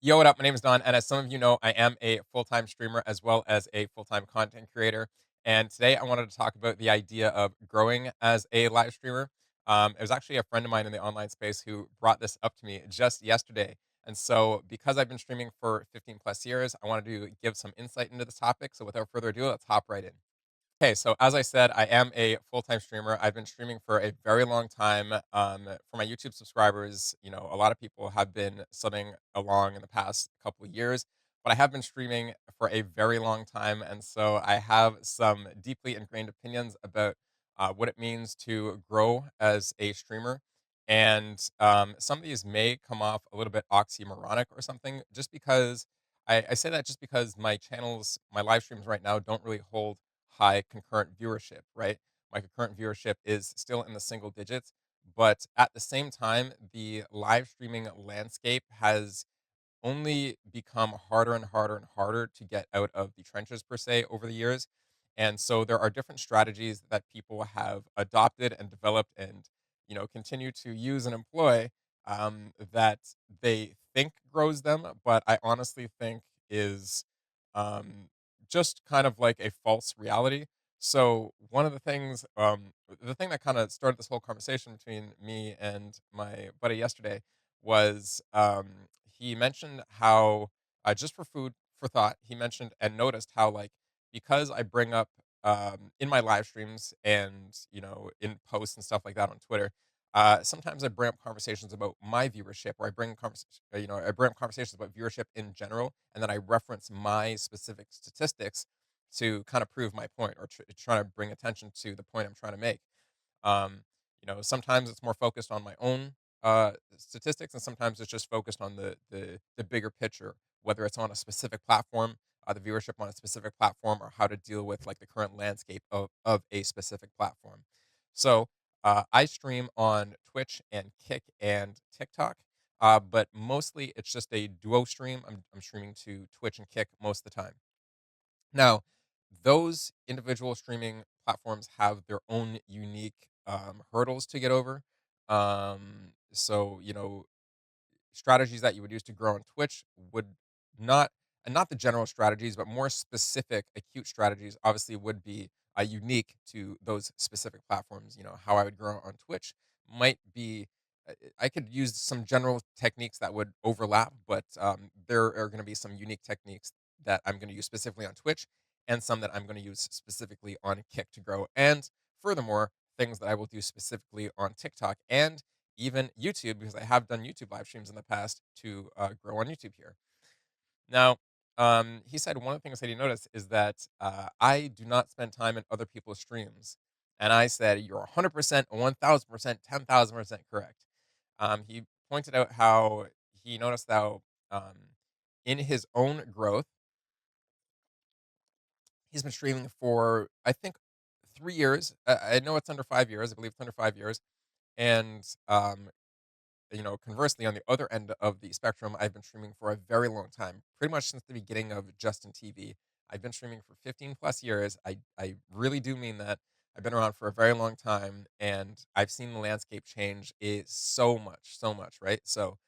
Yo, what up? My name is Don, and as some of you know, I am a full time streamer as well as a full time content creator. And today I wanted to talk about the idea of growing as a live streamer. It was actually a friend of mine in the online space who brought this up to me just yesterday. And so, because I've been streaming for 15 plus years, I wanted to give some insight into this topic. So, without further ado, let's hop right in. Okay, so as I said, I am a full-time streamer. I've been streaming for a very long time. For my YouTube subscribers, a lot of people have been subbing along in the past couple of years, but I have been streaming for a very long time, and so I have some deeply ingrained opinions about what it means to grow as a streamer. And some of these may come off a little bit oxymoronic or something, just because I say that just because my live streams right now don't really hold high concurrent viewership, right? My concurrent viewership is still in the single digits, but at the same time, the live streaming landscape has only become harder and harder and harder to get out of the trenches per se over the years. And so there are different strategies that people have adopted and developed and continue to use and employ that they think grows them, but I honestly think is um, just kind of like a false reality. So one of the thing that kind of started this whole conversation between me and my buddy yesterday was he mentioned how just for food for thought, he mentioned and noticed how like because I bring up in my live streams and in posts and stuff like that on Twitter, sometimes I bring up conversations about my viewership, or I bring up conversations about viewership in general, and then I reference my specific statistics to kind of prove my point or try to bring attention to the point I'm trying to make. Um, sometimes it's more focused on my own statistics, and sometimes it's just focused on the bigger picture, whether it's on a specific platform, the viewership on a specific platform, or how to deal with like the current landscape of a specific platform. So I stream on Twitch and Kick and TikTok. But mostly it's just a duo stream. I'm streaming to Twitch and Kick most of the time. Now, those individual streaming platforms have their own unique hurdles to get over. So, strategies that you would use to grow on Twitch would not, and not the general strategies, but more specific, acute strategies, obviously would be unique to those specific platforms. How I would grow on Twitch might be. I could use some general techniques that would overlap, but there are going to be some unique techniques that I'm going to use specifically on Twitch, and some that I'm going to use specifically on Kick to grow. And furthermore, things that I will do specifically on TikTok and even YouTube, because I have done YouTube live streams in the past to grow on YouTube here. Now, he said one of the things that he noticed is that I do not spend time in other people's streams. And I said, "You're 100%, 1000%, 10,000% correct." He pointed out how he noticed how in his own growth, he's been streaming for, I think, 3 years. I know it's under 5 years. I believe it's under 5 years. And conversely, on the other end of the spectrum, I've been streaming for a very long time, pretty much since the beginning of Justin TV. I've been streaming for 15 plus years. I really do mean that. I've been around for a very long time, and I've seen the landscape change is so much, right? So,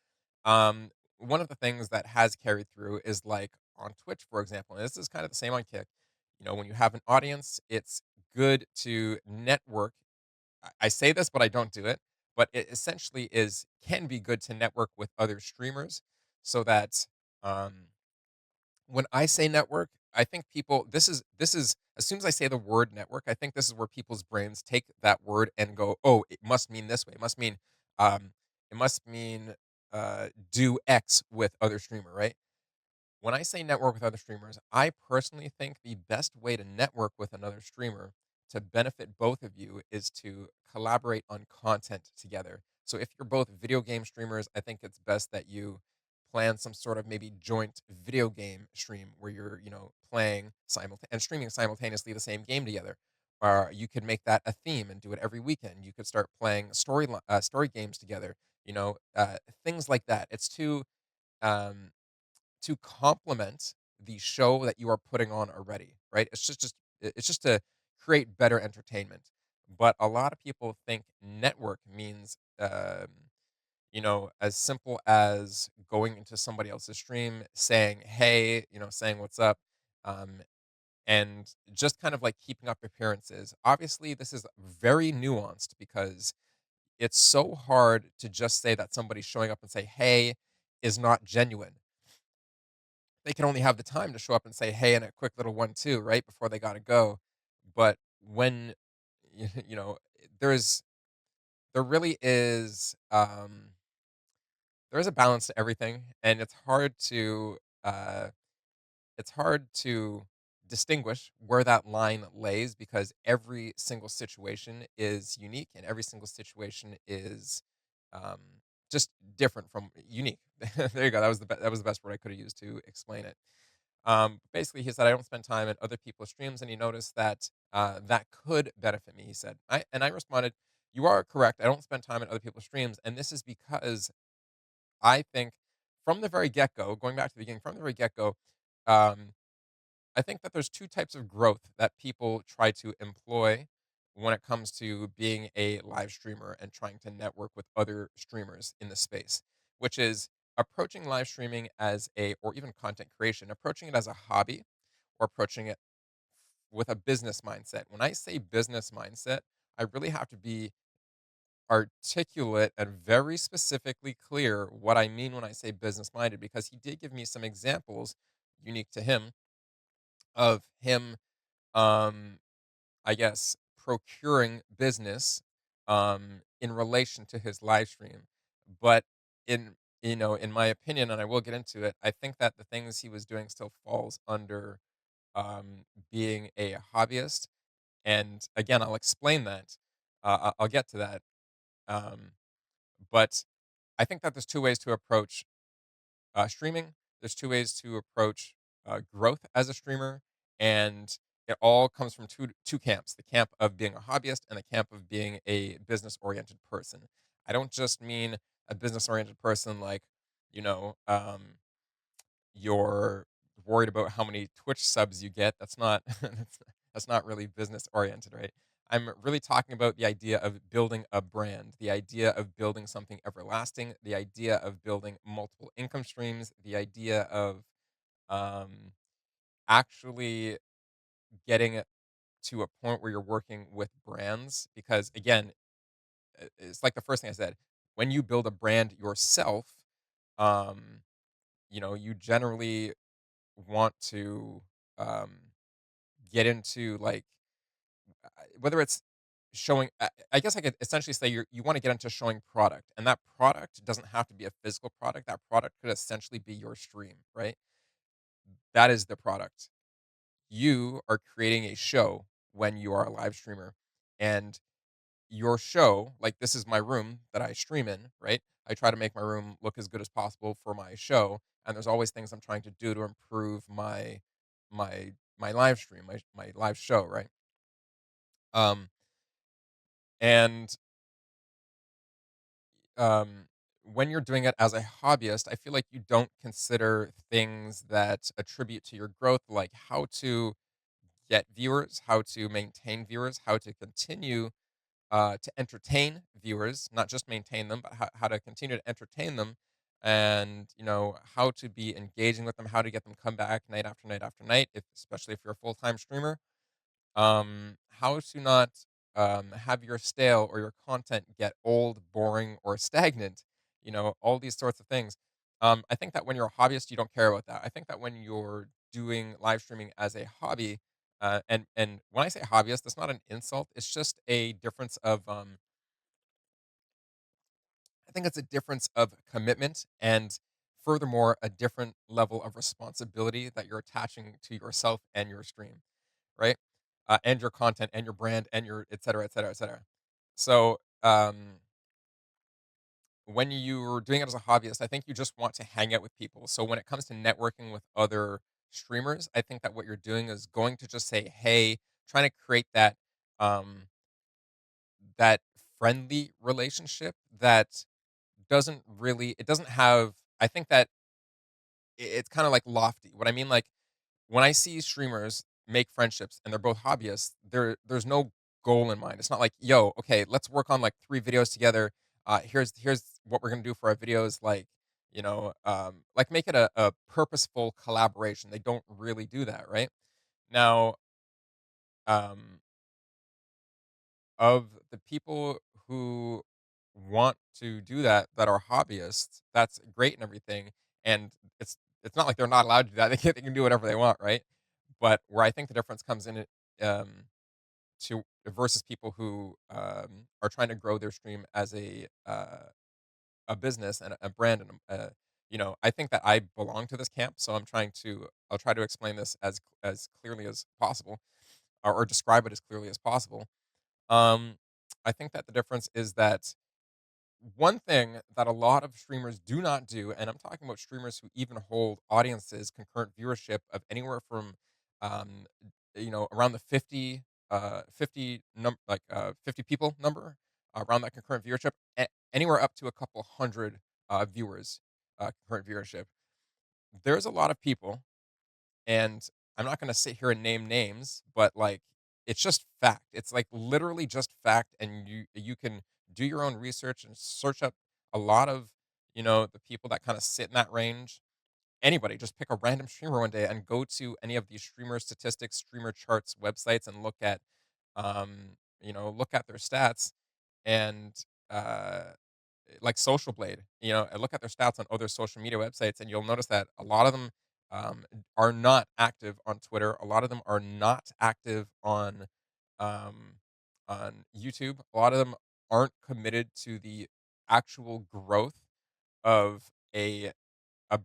um, one of the things that has carried through is like on Twitch, for example, and this is kind of the same on Kick. When you have an audience, it's good to network. I say this, but I don't do it. But it essentially is can be good to network with other streamers so that um, when I say network, I think people this is as soon as I say the word network, I think this is where people's brains take that word and go, oh, it must mean this way. Um, it must mean do X with other streamer, right? When I say network with other streamers, I personally think the best way to network with another streamer to benefit both of you is to collaborate on content together. So if you're both video game streamers, I think it's best that you plan some sort of maybe joint video game stream where you're, playing and streaming simultaneously the same game together. Or you could make that a theme and do it every weekend. You could start playing story games together. Things like that. It's um, to complement the show that you are putting on already, right? It's just to create better entertainment. But a lot of people think network means as simple as going into somebody else's stream, saying, "Hey," saying, "What's up?" Um, and just kind of like keeping up appearances. Obviously, this is very nuanced because it's so hard to just say that somebody showing up and say, "Hey," is not genuine. They can only have the time to show up and say, "Hey," and a quick little 1-2, right, before they gotta go. But when, you know, there's there really there is a balance to everything, and uh it's hard to distinguish where that line lays because every single situation is unique and every single situation is um, just different from unique. There you go. That was the best word I could have used to explain it. Basically, he said I don't spend time at other people's streams, and he noticed that that could benefit me. He said, I responded, "You are correct. I don't spend time at other people's streams, and this is because I think from the very get go, going back to the beginning, from the very get go." Um, I think that there's 2 types of growth that people try to employ when it comes to being a live streamer and trying to network with other streamers in the space, which is approaching live streaming as a or even content creation, approaching it as a hobby or approaching it with a business mindset. When I say business mindset, I really have to be articulate and very specifically clear what I mean when I say business minded because he did give me some examples unique to him of him um, I guess, procuring business in relation to his live stream. But in in my opinion, and I will get into it, I think that the things he was doing still falls under being a hobbyist. And again, I'll explain that. I'll get to that. Um, but I think that there's 2 ways to approach streaming. There's 2 ways to approach growth as a streamer, and it all comes from two camps: the camp of being a hobbyist and the camp of being a business oriented person. I don't just mean a business oriented person like you know um, you're worried about how many Twitch subs you get. That's not that's not really business oriented, right? I'm really talking about the idea of building a brand, the idea of building something everlasting, the idea of building multiple income streams, the idea of um, actually getting it to a point where you're working with brands. Because again, it's like the first thing I said. When you build a brand yourself, um, you generally want to um, get into like whether it's showing. I guess I could essentially say you want to get into showing product, and that product doesn't have to be a physical product. That product could essentially be your stream, right? That is the product. You are creating a show when you are a live streamer, and your show, like this is my room that I stream in, right? I try to make my room look as good as possible for my show, and there's always things I'm trying to do to improve my live stream, my live show, right? Um, and um, when you're doing it as a hobbyist, I feel like you don't consider things that attribute to your growth, like how to get viewers, how to maintain viewers, how to continue to entertain viewers, not just maintain them, but how to continue to entertain them, and how to be engaging with them, how to get them come back night after night after night, especially if you're a full time streamer. How to not have your stale or your content get old, boring, or stagnant. All these sorts of things. I think that when you're a hobbyist, you don't care about that. I think that when you're doing live streaming as a hobby, and when I say hobbyist, that's not an insult. It's just a difference of I think it's a difference of commitment and furthermore a different level of responsibility that you're attaching to yourself and your stream, right? And your content and your brand and your et cetera, et cetera, et cetera. So when you're doing it as a hobbyist, I think you just want to hang out with people. So when it comes to networking with other streamers, I think that what you're doing is going to just say, hey, trying to create that friendly relationship that it doesn't have I think that it's kind of like lofty. What I mean, like when I see streamers make friendships and they're both hobbyists, there's no goal in mind. It's not like, yo, okay, let's work on like 3 videos together. Here's what we're gonna do for our videos, like make it a purposeful collaboration. They don't really do that, right? Now, um, of the people who want to do that, that are hobbyists, that's great and everything, and it's not like they're not allowed to do that. They can do whatever they want, right? But where I think the difference comes in, to versus people who are trying to grow their stream as a business and a brand, and I think that I belong to this camp, so I'll try to explain this as clearly as possible, or describe it as clearly as possible. um, I think that the difference is that one thing that a lot of streamers do not do, and I'm talking about streamers who even hold audiences, concurrent viewership of anywhere from, um, around the 50 people number, around that concurrent viewership, anywhere up to a couple hundred viewers, concurrent viewership. There's a lot of people, and I'm not gonna sit here and name names, but, like, it's just fact. It's, like, literally just fact, and you can do your own research and search up a lot of, the people that kinda sit in that range. Anybody, just pick a random streamer one day and go to any of these streamer statistics, streamer charts websites, and look at their stats, and, like Social Blade, and look at their stats on other social media websites, and you'll notice that a lot of them are not active on Twitter. A lot of them are not active um, on YouTube. A lot of them aren't committed to the actual growth of a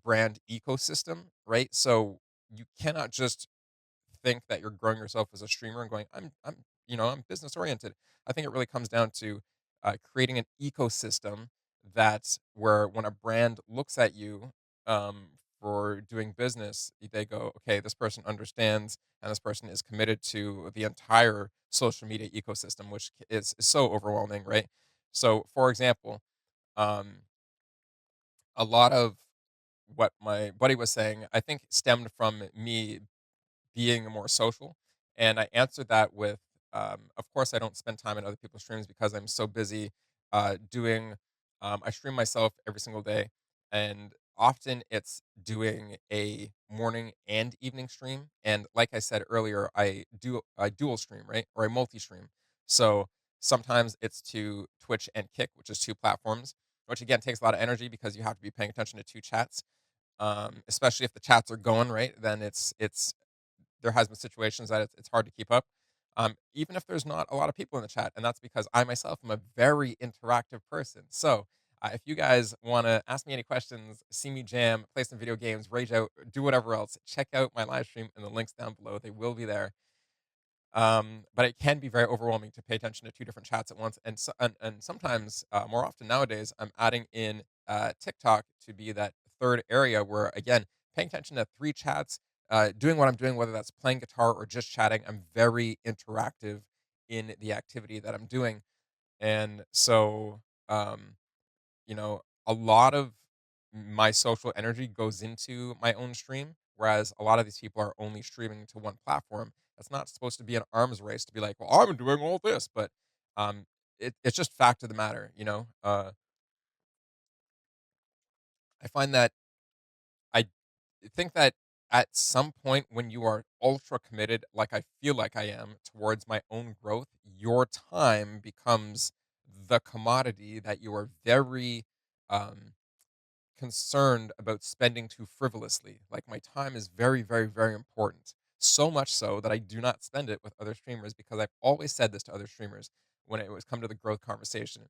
brand ecosystem, right? So you cannot just think that you're growing yourself as a streamer and going, I'm business oriented. I think it really comes down to creating an ecosystem that where when a brand looks at you, for doing business, they go, okay, this person understands and this person is committed to the entire social media ecosystem, which is so overwhelming, right? So, for example, um, a lot of what my buddy was saying, I think stemmed from me being more social. And I answered that with, of course, I don't spend time in other people's streams because I'm so busy doing. I stream myself every single day, and often it's doing a morning and evening stream. And like I said earlier, I do a dual stream, right, or a multi stream. So sometimes it's to Twitch and Kick, which is two platforms, which again takes a lot of energy because you have to be paying attention to two chats, especially if the chats are going right. Then it's there has been situations that it's hard to keep up, even if there's not a lot of people in the chat, and that's because I myself am a very interactive person. So if you guys want to ask me any questions, see me jam, play some video games, rage out, do whatever else, check out my live stream and the links down below. They will be there. But it can be very overwhelming to pay attention to two different chats at once, and sometimes, more often nowadays, I'm adding in TikTok to be that third area where, again, paying attention to three chats, doing what I'm doing, whether that's playing guitar or just chatting. I'm very interactive in the activity that I'm doing, and so, a lot of my social energy goes into my own stream, whereas a lot of these people are only streaming to one platform. That's not supposed to be an arms race to be like, well, I'm doing all this, but um, it's just fact of the matter. I find that I think that at some point when you are ultra committed, like I feel like I am, towards my own growth, your time becomes the commodity that you are very um, concerned about spending too frivolously. Like my time is very, very, very important. So much so that I do not spend it with other streamers because I've always said this to other streamers when it was come to the growth conversation.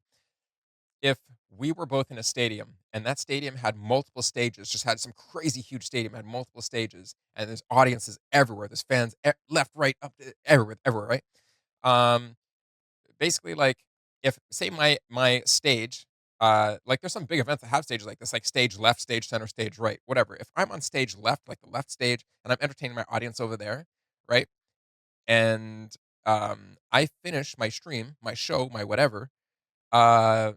If we were both in a stadium and that stadium had multiple stages, just had some crazy huge stadium, had multiple stages, and there's audiences everywhere, there's fans left, right, up, everywhere, everywhere, right? Um, Basically, like, if say my stage, like there's some big events that have stages like this, like stage left, stage center, stage right, whatever. If I'm on stage left, like the left stage, and I'm entertaining my audience over there, right? And I finish my stream, my show, my whatever. Uh,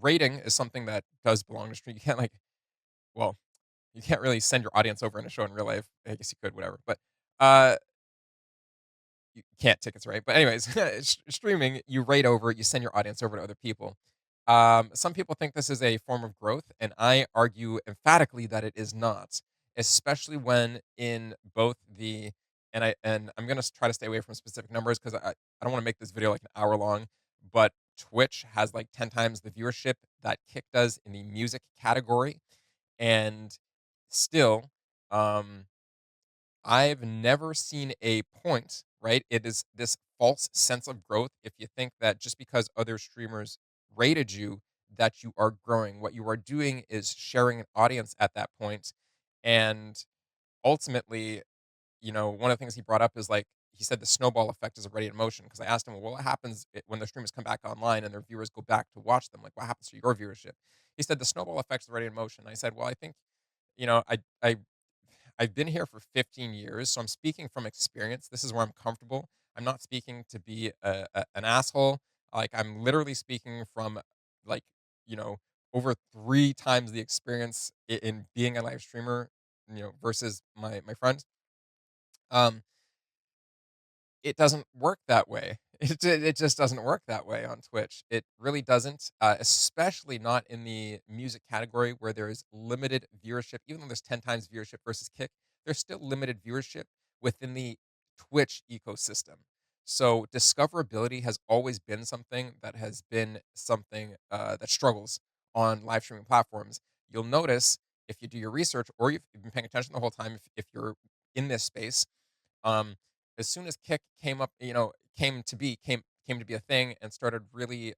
Rating is something that does belong to stream. You can't well, you can't really send your audience over in a show in real life. I guess you could, whatever. But uh, you can't tickets, right? But anyways, streaming, you rate over, you send your audience over to other people. Some people think this is a form of growth, and I argue emphatically that it is not, especially when in both the and I'm gonna try to stay away from specific numbers because I don't want to make this video like an hour long, but Twitch has like 10 times the viewership that Kick does in the music category, and still, um, I've never seen a point, right? It is this false sense of growth if you think that just because other streamers rated you, that you are growing. What you are doing is sharing an audience at that point, and ultimately, one of the things he brought up is like he said the snowball effect is already in motion. Because I asked him, well, what happens when the streamers come back online and their viewers go back to watch them? Like, what happens to your viewership? He said the snowball effect is already in motion. I said, well, I think you know, I've been here for 15 years, so I'm speaking from experience. This is where I'm comfortable. I'm not speaking to be an asshole. Like I'm literally speaking from like you know over 3 times the experience in being a live streamer, versus my friends. Um, it doesn't work that way. It just doesn't work that way on Twitch. It really doesn't, especially not in the music category where there is limited viewership. Even though there's 10 times viewership versus Kick, there's still limited viewership within the Twitch ecosystem. So discoverability has always been something that has been something that struggles on live streaming platforms. You'll notice if you do your research or you've been paying attention the whole time, if you're in this space, um, as soon as Kick came up, came to be a thing and started really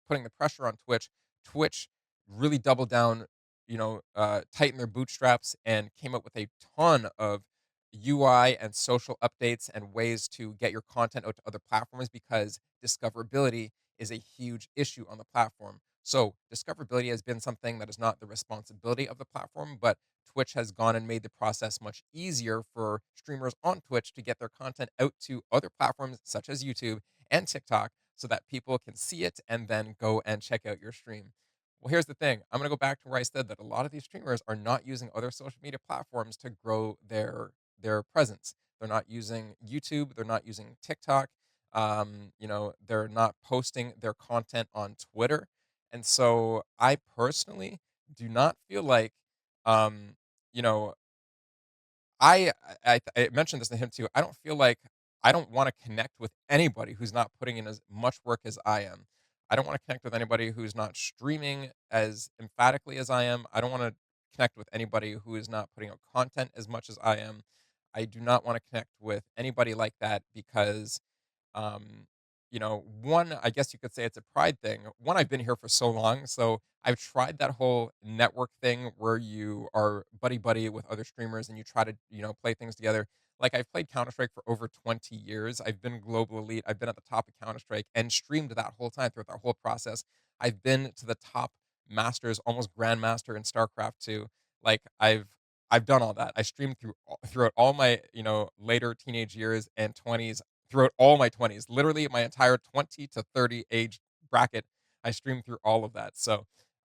putting the pressure on Twitch. Twitch really doubled down, tightened their bootstraps and came up with a ton of UI and social updates and ways to get your content out to other platforms because discoverability is a huge issue on the platform. So discoverability has been something that is not the responsibility of the platform, but Twitch has gone and made the process much easier for streamers on Twitch to get their content out to other platforms such as YouTube and TikTok so that people can see it and then go and check out your stream. Well, here's the thing. I'm going to go back to where I said that a lot of these streamers are not using other social media platforms to grow their presence. They're not using YouTube, they're not using TikTok. They're not posting their content on Twitter. And so I personally do not feel like um, you know, I mentioned this to him too. I don't feel like I don't want to connect with anybody who's not putting in as much work as I am. I don't want to connect with anybody who's not streaming as emphatically as I am. I don't want to connect with anybody who is not putting out content as much as I am. I do not want to connect with anybody like that because um, one, I guess you could say it's a pride thing. One, I've been here for so long, so I've tried that whole network thing where you are buddy buddy with other streamers and you try to, play things together. Like I've played Counter Strike for over 20 years. I've been global elite. I've been at the top of Counter Strike and streamed that whole time throughout that whole process. I've been to the top masters, almost grandmaster in StarCraft 2. Like I've done all that. I streamed throughout all my, later teenage years and 20s, throughout all my 20s, literally my entire 20 to 30 age bracket. I streamed through all of that. So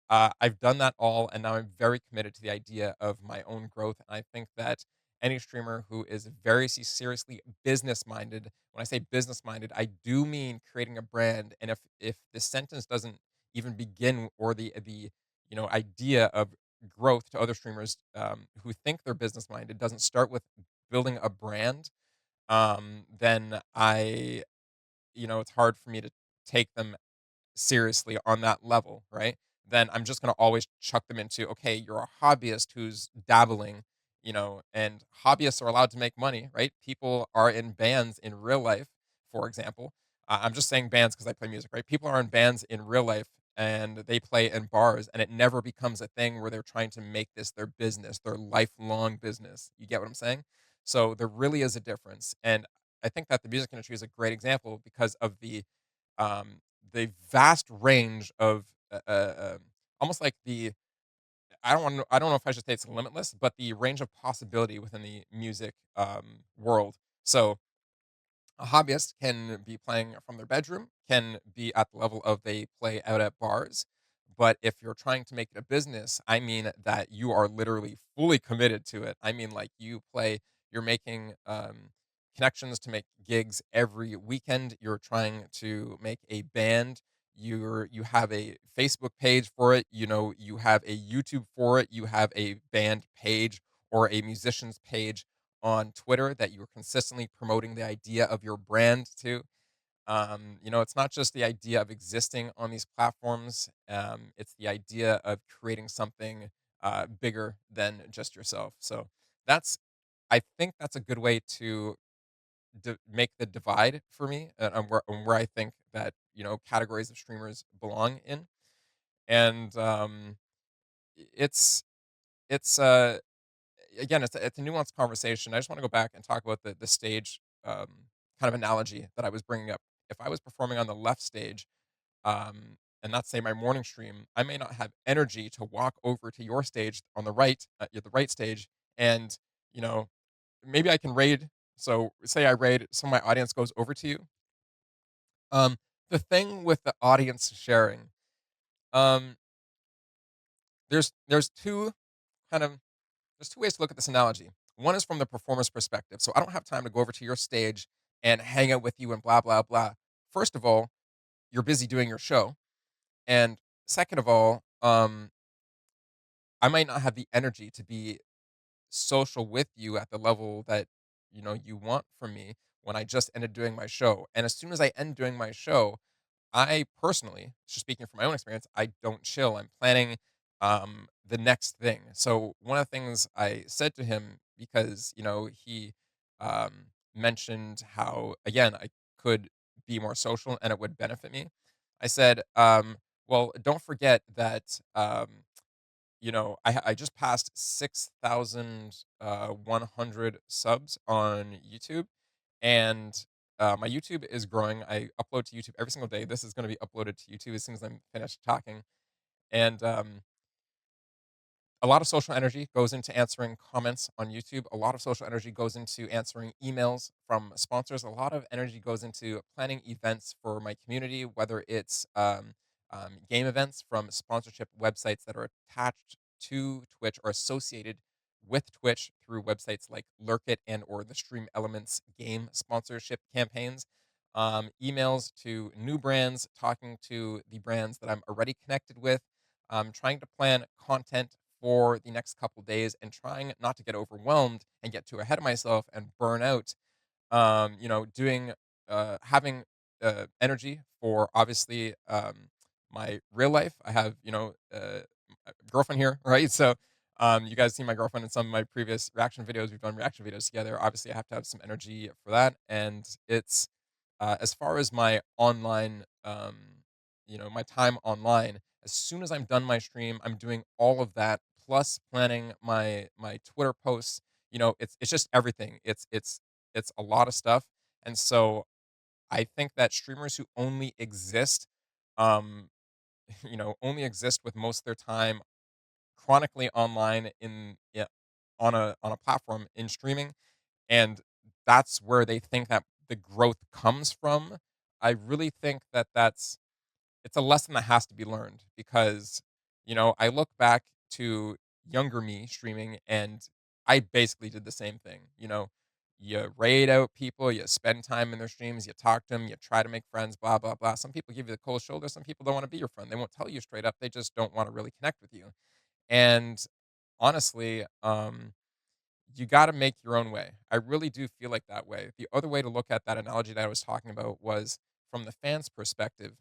I've done that all, and now I'm very committed to the idea of my own growth. And I think that any streamer who is very seriously business minded, when I say business minded, I do mean creating a brand. And if this sentence doesn't even begin, or the idea of growth to other streamers who think they're business minded doesn't start with building a brand, then it's hard for me to take them seriously on that level, right? Then I'm just going to always chuck them into, okay, you're a hobbyist who's dabbling, and hobbyists are allowed to make money, right? People are in bands in real life, for example. I'm just saying bands because I play music, right? People are in bands in real life and they play in bars, and it never becomes a thing where they're trying to make this their business, their lifelong business. You get what I'm saying? So there really is a difference. And I think that the music industry is a great example because of um, the vast range of almost like the I don't know if I should say it's limitless, but the range of possibility within the music world. So a hobbyist can be playing from their bedroom, can be at the level of they play out at bars. But if you're trying to make it a business, I mean that you are literally fully committed to it. I mean, like you're making connections to make gigs every weekend. You're trying to make a band. you have a Facebook page for it, you have a YouTube for it, you have a band page or a musician's page on Twitter that you're consistently promoting the idea of your brand to. It's not just the idea of existing on these platforms. It's the idea of creating something bigger than just yourself. So that's, I think that's a good way to make the divide for me, and where I think that categories of streamers belong in. And it's it's again, it's a nuanced conversation. I just want to go back and talk about the stage kind of analogy that I was bringing up. If I was performing on the left stage, and not say my morning stream, I may not have energy to walk over to your stage on the right, the right stage, and you know maybe I can raid. So say I raid, some of my audience goes over to you. The thing with the audience sharing, um, there's two kind of there's two ways to look at this analogy. One is from the performer's perspective. So I don't have time to go over to your stage and hang out with you and blah blah blah. First of all, you're busy doing your show, and second of all, I might not have the energy to be social with you at the level that you want from me when I just ended doing my show. And as soon as I end doing my show, I personally, just speaking from my own experience, I don't chill. I'm planning the next thing. So one of the things I said to him, because he mentioned how again I could be more social and it would benefit me. I said, well, don't forget that I just passed 6,100 subs on YouTube, and my YouTube is growing. I upload to YouTube every single day. This is going to be uploaded to YouTube as soon as I'm finished talking. And a lot of social energy goes into answering comments on YouTube. A lot of social energy goes into answering emails from sponsors. A lot of energy goes into planning events for my community, whether it's game events from sponsorship websites that are attached to Twitch or associated with Twitch through websites like Lurkit and or the Stream Elements game sponsorship campaigns. Emails to new brands, talking to the brands that I'm already connected with, trying to plan content for the next couple days and trying not to get overwhelmed and get too ahead of myself and burn out. Doing having energy for obviously my real life. I have a girlfriend here, right? So you guys see my girlfriend in some of my previous reaction videos. We've done reaction videos together. Obviously, I have to have some energy for that, and it's as far as my online, my time online. As soon as I'm done my stream, I'm doing all of that plus planning my Twitter posts. It's just everything. It's a lot of stuff, and so I think that streamers who only exist, um, only exist with most of their time chronically online on a platform in streaming, and that's where they think that the growth comes from. I really think that it's a lesson that has to be learned because, I look back to younger me streaming and I basically did the same thing. You raid out people, you spend time in their streams, you talk to them, you try to make friends, blah, blah, blah. Some people give you the cold shoulder, some people don't want to be your friend. They won't tell you straight up, they just don't want to really connect with you. And honestly, you got to make your own way. I really do feel like that way. The other way to look at that analogy that I was talking about was from the fans' perspective,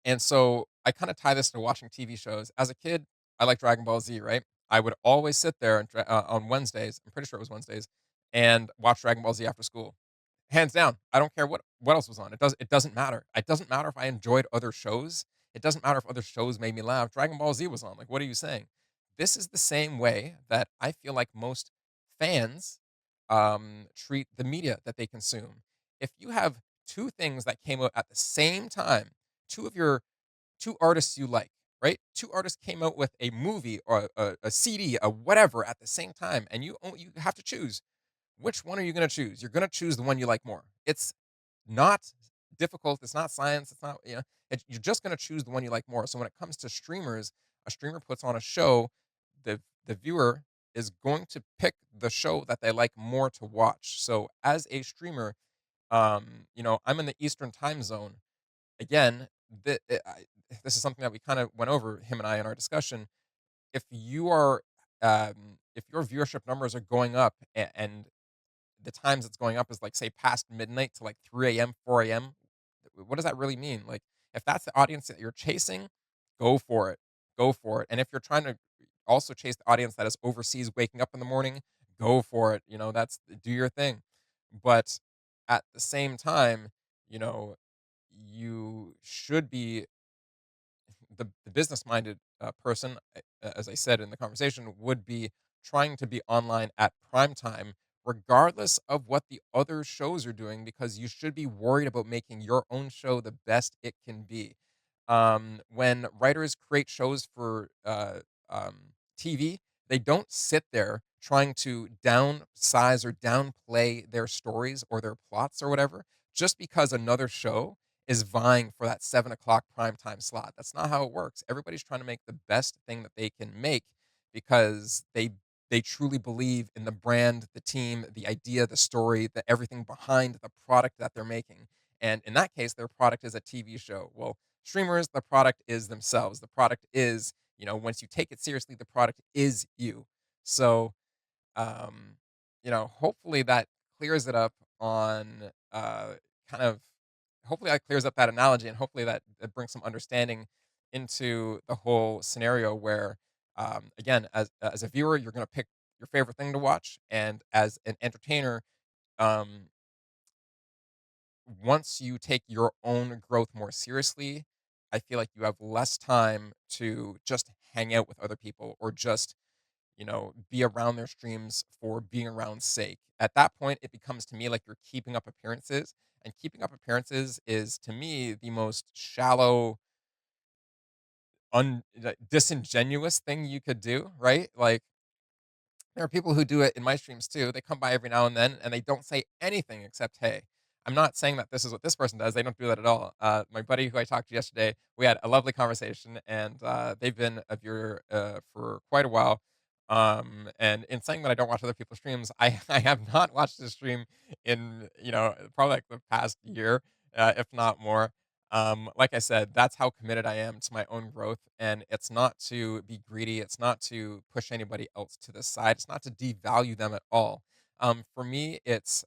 and so I kind of tie this to watching TV shows. As a kid, I like Dragon Ball Z, right? I would always sit there on Wednesdays. I'm pretty sure it was Wednesdays, and watch Dragon Ball Z after school. Hands down, I don't care what else was on. It doesn't matter. It doesn't matter if I enjoyed other shows. It doesn't matter if other shows made me laugh. Dragon Ball Z was on. Like, what are you saying? This is the same way that I feel like most fans treat the media that they consume. If you have two things that came out at the same time, two of your two artists you like, right? Two artists came out with a movie or a CD, a whatever at the same time, and you have to choose. Which one are you going to choose? You're going to choose the one you like more. It's not difficult. It's not science. It's not, you're just going to choose the one you like more. So when it comes to streamers, a streamer puts on a show, the viewer is going to pick the show that they like more to watch. So as a streamer, I'm in the Eastern time zone, again, this is something that we kind of went over, him and I, in our discussion. If you are, if your viewership numbers are going up, and the times it's going up is like say past midnight to like 3 a.m., 4 a.m., what does that really mean? Like, if that's the audience that you're chasing, go for it. Go for it. And if you're trying to also chase the audience that is overseas waking up in the morning, go for it. That's do your thing. But at the same time, you know, you should be the business minded person, as I said in the conversation, would be trying to be online at prime time, regardless of what the other shows are doing, because you should be worried about making your own show the best it can be. When writers create shows for TV, they don't sit there trying to downsize or downplay their stories or their plots or whatever just because another show is vying for that 7 o'clock primetime slot. That's not how it works. Everybody's trying to make the best thing that they can make because they truly believe in the brand, the team, the idea, the story, the everything behind the product that they're making. And in that case, their product is a TV show. Well, streamers, the product is themselves. The product is, once you take it seriously, the product is you. So, um, hopefully that clears it up on kind of hopefully that clears up that analogy, and hopefully that it brings some understanding into the whole scenario where, again, as a viewer, you're going to pick your favorite thing to watch, and as an entertainer, um, once you take your own growth more seriously, I feel like you have less time to just hang out with other people or just be around their streams for being around sake. At that point, it becomes to me like you're keeping up appearances. And keeping up appearances is to me the most shallow, like, disingenuous thing you could do, right? Like, there are people who do it in my streams too. They come by every now and then and they don't say anything except, hey. I'm not saying that this is what this person does. They don't do that at all. My buddy who I talked to yesterday, we had a lovely conversation, and they've been a viewer for quite a while. And in saying that I don't watch other people's streams, I have not watched this stream in, probably like the past year, if not more. Like I said, that's how committed I am to my own growth. And it's not to be greedy. It's not to push anybody else to the side. It's not to devalue them at all. For me, it's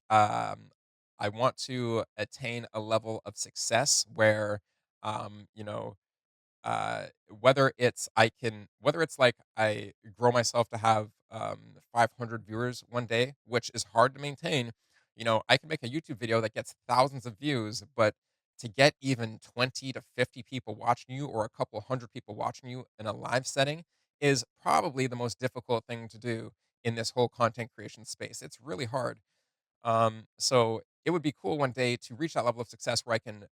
I want to attain a level of success where, you know, whether it's like I grow myself to have 500 viewers one day, which is hard to maintain. I can make a YouTube video that gets thousands of views, but to get even 20 to 50 people watching you or a couple hundred people watching you in a live setting is probably the most difficult thing to do in this whole content creation space. It's really hard. So it would be cool one day to reach that level of success where I can,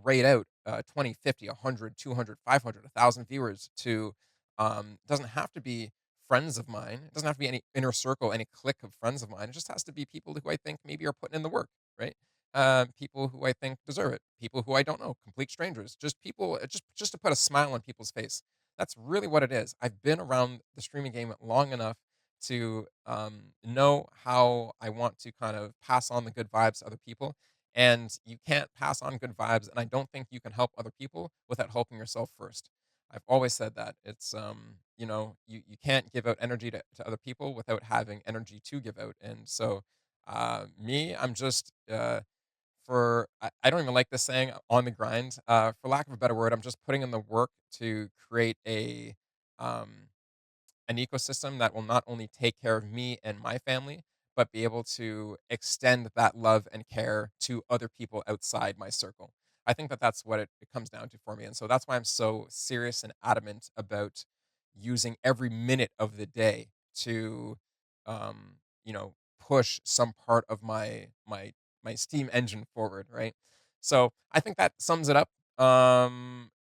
rate out 20, 50, 100, 200, 500, 1,000 viewers to, doesn't have to be friends of mine. It doesn't have to be any inner circle, any clique of friends of mine. It just has to be people who I think maybe are putting in the work, right? People who I think deserve it. People who I don't know, complete strangers. Just people, just to put a smile on people's face. That's really what it is. I've been around the streaming game long enough to know how I want to kind of pass on the good vibes to other people. And you can't pass on good vibes, and I don't think you can help other people without helping yourself first. I've always said that. It's you can't give out energy to other people without having energy to give out. And so me, I'm just I don't even like this saying on the grind. For lack of a better word, I'm just putting in the work to create um an ecosystem that will not only take care of me and my family, but be able to extend that love and care to other people outside my circle. I think that that's what it comes down to for me. And so that's why I'm so serious and adamant about using every minute of the day to, push some part of my steam engine forward. Right. So I think that sums it up.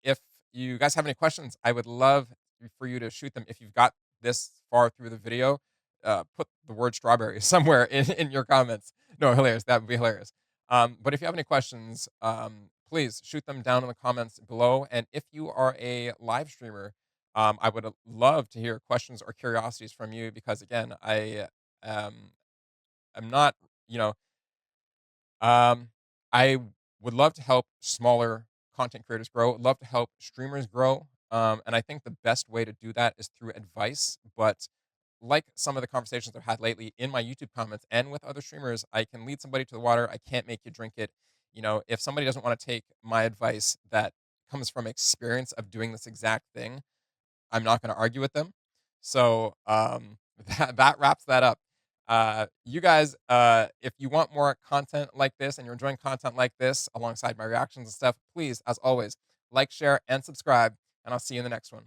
If you guys have any questions, I would love for you to shoot them. If you've got this far through the video, put the word strawberry somewhere in your comments. No, hilarious. That would be hilarious. But if you have any questions, please shoot them down in the comments below. And if you are a live streamer, I would love to hear questions or curiosities from you because, again, um, I'm not, you know, I would love to help smaller content creators grow, love to help streamers grow. And I think the best way to do that is through advice. But like some of the conversations I've had lately in my YouTube comments and with other streamers, I can lead somebody to the water. I can't make you drink it. If somebody doesn't want to take my advice that comes from experience of doing this exact thing, I'm not going to argue with them. So that wraps that up. You guys, if you want more content like this and you're enjoying content like this alongside my reactions and stuff, please, as always, like, share, and subscribe. And I'll see you in the next one.